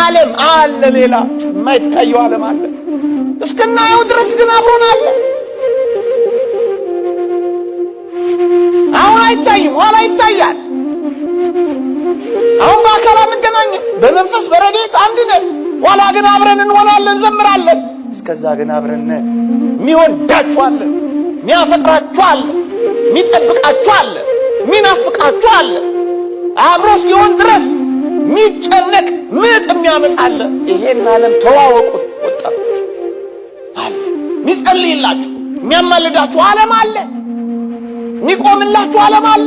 ዓለም አለ፣ ሌላ የማይታየው ዓለም አለ። እስከናየው ድረስ ግን አብሮን አለ። አሁን አይታይም፣ ኋላ ይታያል። አሁን በአካል አንገናኝም፣ በመንፈስ በረድኤት አንድ ነን። ኋላ ግን አብረን እንሆናለን፣ እንዘምራለን። እስከዛ ግን አብረን ነን። የሚወዳችሁ አለ፣ የሚያፈቅራችሁ አለ፣ የሚጠብቃችሁ አለ፣ የሚናፍቃችሁ አለ። አብሮ እስኪሆን ድረስ የሚጨነቅ ምጥ የሚያመጣ አለ። ይሄን ዓለም ተዋወቁት ወጣቶች አለ። የሚጸልይላችሁ የሚያማልዳችሁ ዓለም አለ። የሚቆምላችሁ ዓለም አለ።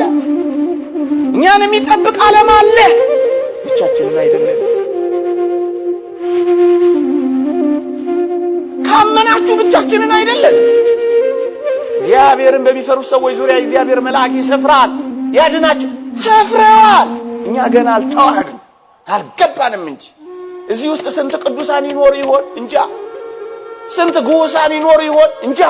እኛን የሚጠብቅ ዓለም አለ። ብቻችንን አይደለም። ካመናችሁ ብቻችንን አይደለም። እግዚአብሔርን በሚፈሩ ሰዎች ዙሪያ እግዚአብሔር መልአክ ይሰፍራል፣ ያድናቸው። ሰፍረዋል። እኛ ገና አልተዋህድን አልገባንም እንጂ እዚህ ውስጥ ስንት ቅዱሳን ይኖሩ ይሆን እንጃ። ስንት ግዑሳን ይኖሩ ይሆን እንጃ።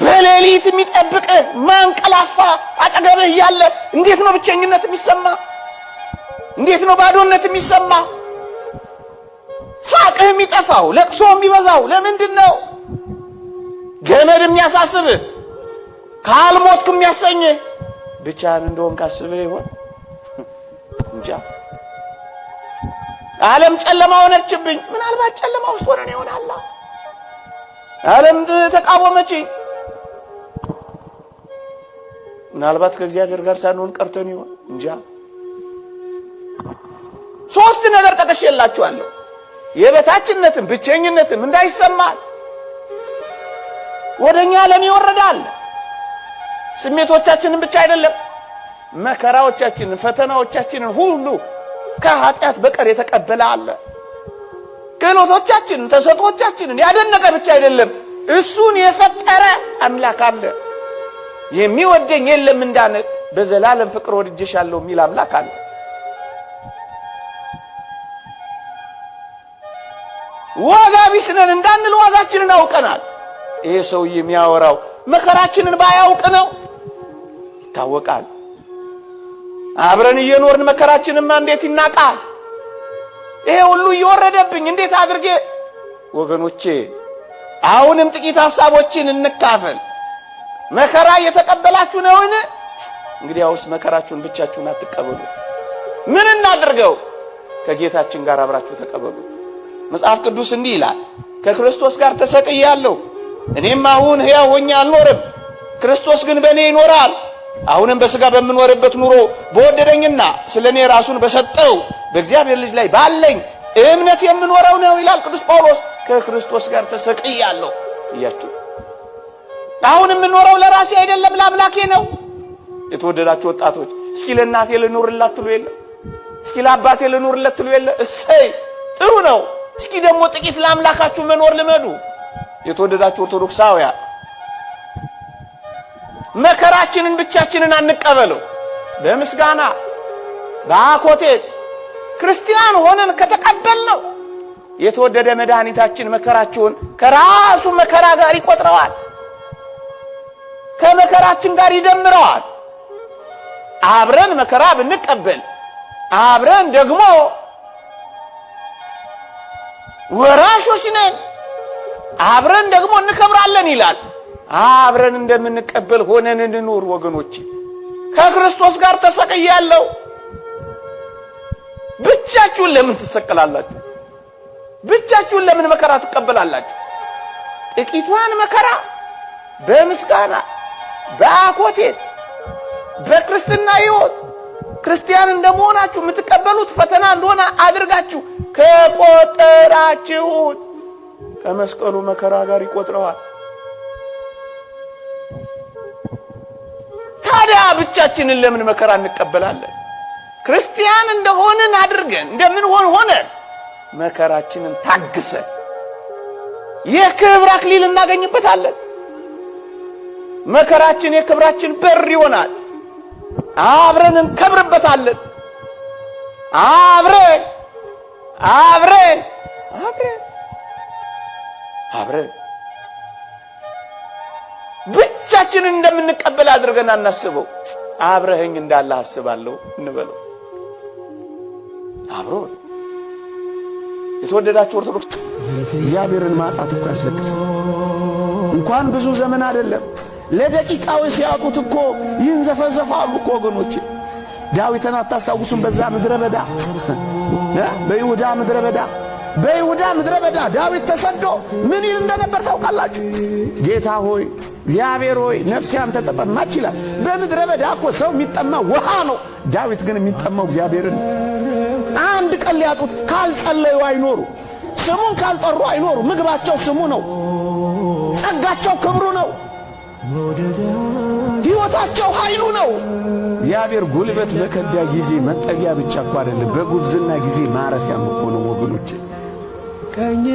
በሌሊት የሚጠብቅ ማንቀላፋ አጠገብህ እያለ እንዴት ነው ብቸኝነት የሚሰማ? እንዴት ነው ባዶነት የሚሰማ? ሳቅህ የሚጠፋው ለቅሶ የሚበዛው ለምንድን ነው? ገመድ የሚያሳስብህ ካልሞትክ የሚያሰኝህ ብቻህን እንደሆን ካስብህ ይሆን እንጃ። ዓለም ጨለማ ሆነችብኝ። ምናልባት ጨለማ ውስጥ ሆነን ይሆናል። ዓለም ተቃወመችኝ። ምናልባት ከእግዚአብሔር ጋር ሳንሆን ቀርተን ይሆን እንጃ። ሶስት ነገር ጠቅሼላችኋለሁ። የበታችነትም ብቸኝነትም እንዳይሰማል ወደኛ ዓለም ይወርዳል። ስሜቶቻችንን ብቻ አይደለም፣ መከራዎቻችንን ፈተናዎቻችንን ሁሉ ከኃጢአት በቀር የተቀበለ አለ። ክህሎቶቻችንን ተሰጥኦቻችንን ያደነቀ ብቻ አይደለም፣ እሱን የፈጠረ አምላክ አለ። የሚወደኝ የለም እንዳነ በዘላለም ፍቅር ወድጄሻለሁ የሚል አምላክ አለ። ዋጋ ቢስ ነን እንዳንል ዋጋችንን አውቀናል። ይሄ ሰውዬ የሚያወራው መከራችንን ባያውቅ ነው። ይታወቃል። አብረን እየኖርን መከራችንማ እንዴት ይናቃል? ይሄ ሁሉ እየወረደብኝ እንዴት አድርጌ? ወገኖቼ አሁንም ጥቂት ሐሳቦችን እንካፈል። መከራ እየተቀበላችሁ ነውን? እንግዲያውስ መከራችሁን ብቻችሁን አትቀበሉት። ምን እናድርገው? ከጌታችን ጋር አብራችሁ ተቀበሉት። መጽሐፍ ቅዱስ እንዲህ ይላል፣ ከክርስቶስ ጋር ተሰቅያለሁ፣ እኔም አሁን ሕያው ሆኜ አልኖርም፣ ክርስቶስ ግን በእኔ ይኖራል። አሁንም በሥጋ በምኖርበት ኑሮ በወደደኝና ስለኔ ራሱን በሰጠው በእግዚአብሔር ልጅ ላይ ባለኝ እምነት የምኖረው ነው ይላል ቅዱስ ጳውሎስ። ከክርስቶስ ጋር ተሰቅያለሁ እያችሁ አሁን የምኖረው ለራሴ አይደለም ለአምላኬ ነው። የተወደዳችሁ ወጣቶች እስኪ ለእናቴ ልኖርላት ትሉ የለ? እስኪ ለአባቴ ልኖርለት ትሉ የለ? እሰይ ጥሩ ነው። እስኪ ደግሞ ጥቂት ለአምላካችሁ መኖር ልመዱ። የተወደዳችሁ ኦርቶዶክሳውያን መከራችንን ብቻችንን አንቀበለው። በምስጋና በአኮቴት ክርስቲያን ሆነን ከተቀበልነው የተወደደ መድኃኒታችን መከራችሁን ከራሱ መከራ ጋር ይቆጥረዋል፣ ከመከራችን ጋር ይደምረዋል። አብረን መከራ ብንቀበል አብረን ደግሞ ወራሾች ነን፣ አብረን ደግሞ እንከብራለን ይላል። አብረን እንደምንቀበል ሆነን እንኑር ወገኖች። ከክርስቶስ ጋር ተሰቅያለሁ። ብቻችሁን ለምን ትሰቀላላችሁ? ብቻችሁን ለምን መከራ ትቀበላላችሁ? ጥቂቷን መከራ በምስጋና በአኮቴት በክርስትና ሕይወት ክርስቲያን እንደመሆናችሁ የምትቀበሉት ፈተና እንደሆነ አድርጋችሁ ከቆጠራችሁት ከመስቀሉ መከራ ጋር ይቆጥረዋል። ታዲያ ብቻችንን ለምን መከራ እንቀበላለን? ክርስቲያን እንደሆንን አድርገን እንደምንሆን ሆነን መከራችንን ታግሰን የክብር አክሊል እናገኝበታለን። መከራችን የክብራችን በር ይሆናል። አብረን እንከብርበታለን። አብረን አብረን አብረን አብረን ብቻችንን እንደምንቀበል አድርገን አናስበው። አብረኸኝ እንዳለ አስባለሁ እንበለው። አብሮ የተወደዳችሁ ኦርቶዶክስ እግዚአብሔርን ማጣት እኮ ያስለቅሳል። እንኳን ብዙ ዘመን አይደለም ለደቂቃው ሲያጡት እኮ ይንዘፈዘፋሉ እኮ ወገኖቼ። ዳዊትን አታስታውሱም? በዛ ምድረ በዳ በይሁዳ ምድረ በዳ ዳዊት ተሰዶ ምን ይል እንደነበር ታውቃላችሁ? ጌታ ሆይ እግዚአብሔር ሆይ ነፍሴ አንተ ተጠማች ይላል። በምድረ በዳ እኮ ሰው የሚጠማው ውሃ ነው። ዳዊት ግን የሚጠማው እግዚአብሔርን። አንድ ቀን ሊያጡት ካልጸለዩ አይኖሩ፣ ስሙን ካልጠሩ አይኖሩ። ምግባቸው ስሙ ነው፣ ጸጋቸው ክብሩ ነው፣ ሕይወታቸው ኃይሉ ነው። እግዚአብሔር ጉልበት በከዳ ጊዜ መጠጊያ ብቻ እኮ አይደለም፣ በጉብዝና ጊዜ ማረፊያም እኮ ነው ወገኖቼ።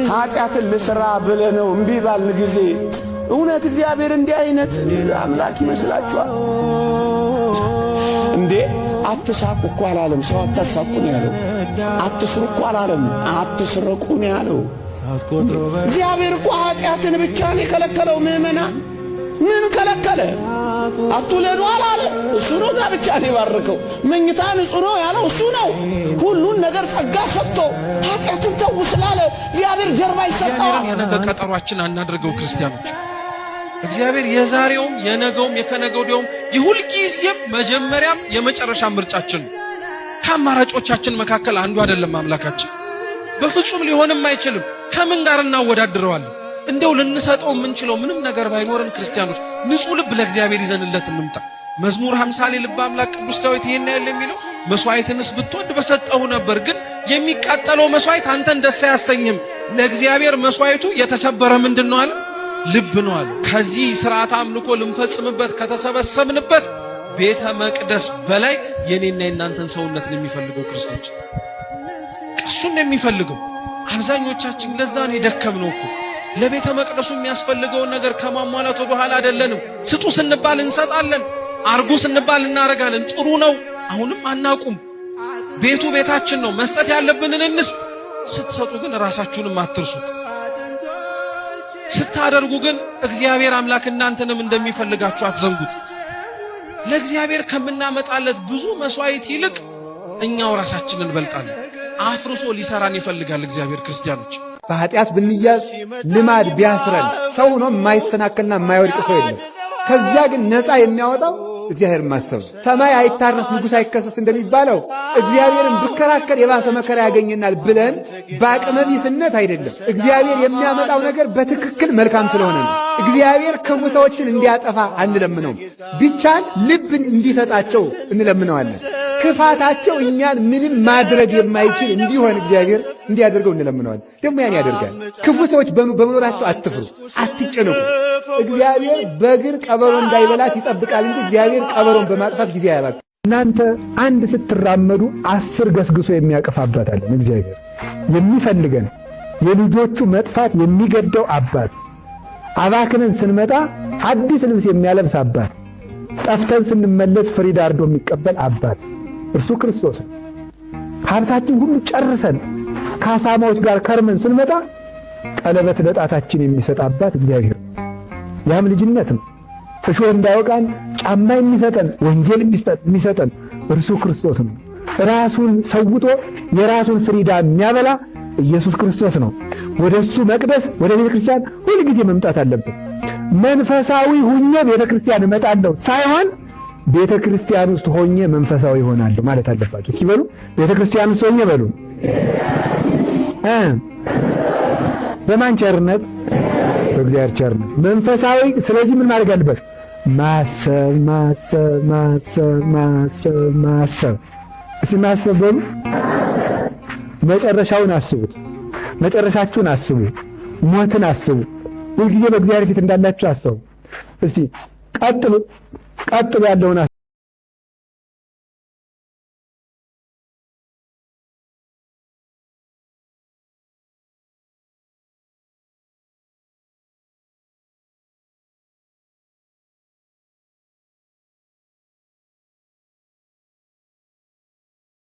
ኃጢአትን ልሥራ ብለህ ነው እምቢ ባልን ጊዜ እውነት እግዚአብሔር እንዲህ አይነት አምላክ ይመስላችኋል እንዴ? አትሳቁ እኮ አላለም። ሰው አታሳቁ ነው ያለው። አትስሩ እኮ አላለም። አትስረቁ ነው ያለው። እግዚአብሔር እኮ ኃጢአትን ብቻ ነው የከለከለው። ምእመናን ምን ከለከለ? አትውለዱ አላለ። እሱ ነው ጋብቻን የባረከው። መኝታ ንጹሕ ነው ያለው እሱ ነው። ሁሉን ነገር ጸጋ ሰጥቶ ኃጢአትን ተው ስላለ እግዚአብሔር ጀርባ ይሰጣል። የነገ ቀጠሯችን አናድርገው ክርስቲያኖች። እግዚአብሔር የዛሬውም የነገውም የከነገው ወዲያውም የሁልጊዜም መጀመሪያም የመጨረሻ ምርጫችን ነው። ከአማራጮቻችን መካከል አንዱ አይደለም አምላካችን። በፍጹም ሊሆንም አይችልም። ከምን ጋር እናወዳድረዋለን? እንደው ልንሰጠው የምንችለው ምንም ነገር ባይኖርም ክርስቲያኖች ንጹሕ ልብ ለእግዚአብሔር ይዘንለት እንምጣ። መዝሙር 50 ላይ ልበ አምላክ ቅዱስ ዳዊት ይሄን ያለ የሚለው መስዋዕትንስ ብትወድ በሰጠሁ ነበር፣ ግን የሚቃጠለው መስዋዕት አንተን ደስ አያሰኝም። ለእግዚአብሔር መስዋዕቱ የተሰበረ ምንድን ነው አለ? ልብ ነው አለ። ከዚህ ሥርዓተ አምልኮ ልንፈጽምበት ከተሰበሰብንበት ቤተ መቅደስ በላይ የኔና የናንተን ሰውነት ነው የሚፈልገው ክርስቶስ። እሱን ነው የሚፈልገው። አብዛኞቻችን ለዛ ነው የደከምነው እኮ። ለቤተ መቅደሱ የሚያስፈልገውን ነገር ከማሟላት ወደ ኋላ አይደለንም። ስጡ ስንባል እንሰጣለን፣ አርጉ ስንባል እናረጋለን። ጥሩ ነው፣ አሁንም አናቁም። ቤቱ ቤታችን ነው፣ መስጠት ያለብንን እንስጥ። ስትሰጡ ግን ራሳችሁንም አትርሱት። ስታደርጉ ግን እግዚአብሔር አምላክ እናንተንም እንደሚፈልጋችሁ አትዘንጉት። ለእግዚአብሔር ከምናመጣለት ብዙ መስዋዕት ይልቅ እኛው ራሳችንን እንበልጣለን። አፍርሶ ሊሰራን ይፈልጋል እግዚአብሔር። ክርስቲያኖች በኃጢአት ብንያዝ ልማድ ቢያስረን ሰው ነው፣ የማይሰናከልና የማይወድቅ ሰው የለም። ከዚያ ግን ነፃ የሚያወጣው እግዚአብሔር ማሰብ። ሰማይ አይታረስ ንጉሥ አይከሰስ እንደሚባለው እግዚአብሔርን ብከራከር የባሰ መከራ ያገኘናል ብለን በአቅመ ቢስነት አይደለም። እግዚአብሔር የሚያመጣው ነገር በትክክል መልካም ስለሆነ ነው። እግዚአብሔር ክፉ ሰዎችን እንዲያጠፋ አንለምነውም። ቢቻል ልብን እንዲሰጣቸው እንለምነዋለን። ክፋታቸው እኛን ምንም ማድረግ የማይችል እንዲሆን እግዚአብሔር እንዲያደርገው እንለምነዋለን። ደግሞ ያን ያደርጋል። ክፉ ሰዎች በመኖራቸው አትፍሩ፣ አትጨነቁ። እግዚአብሔር በግር ቀበሮ እንዳይበላት ይጠብቃል እንጂ እግዚአብሔር ቀበሮን በማጥፋት ጊዜ አያባክንም። እናንተ አንድ ስትራመዱ 10 ገስግሶ የሚያቀፍ አባት አለን። እግዚአብሔር የሚፈልገን የልጆቹ መጥፋት የሚገደው አባት፣ አባክነን ስንመጣ አዲስ ልብስ የሚያለብስ አባት፣ ጠፍተን ስንመለስ ፍሪዳ አርዶ የሚቀበል አባት እርሱ ክርስቶስ ነው። ሀብታችን ሁሉ ጨርሰን ከአሳማዎች ጋር ከርመን ስንመጣ ቀለበት ለጣታችን የሚሰጥ አባት እግዚአብሔር፣ ያም ልጅነት ነው። እሾህ እንዳይወቃን ጫማ የሚሰጠን ወንጌል የሚሰጠን እርሱ ክርስቶስ ነው። ራሱን ሰውቶ የራሱን ፍሪዳ የሚያበላ ኢየሱስ ክርስቶስ ነው። ወደ እሱ መቅደስ ወደ ቤተ ክርስቲያን ሁል ጊዜ መምጣት አለብን። መንፈሳዊ ሁኜ ቤተ ክርስቲያን እመጣለሁ ሳይሆን ቤተ ክርስቲያን ውስጥ ሆኜ መንፈሳዊ ሆናለሁ ማለት አለባችሁ። እስኪ በሉ ቤተ ክርስቲያን ውስጥ ሆኜ በሉ። በማን ቸርነት? በእግዚአብሔር ቸርነት መንፈሳዊ። ስለዚህ ምን ማድረግ አለበት? ማሰብ ማሰብ ማሰብ ማሰብ ማሰብ። እስኪ ማሰብ በሉ። መጨረሻውን አስቡት። መጨረሻችሁን አስቡ። ሞትን አስቡ። ሁልጊዜ በእግዚአብሔር ፊት እንዳላችሁ አስቡ። እስቲ ቀጥሎ ያለውን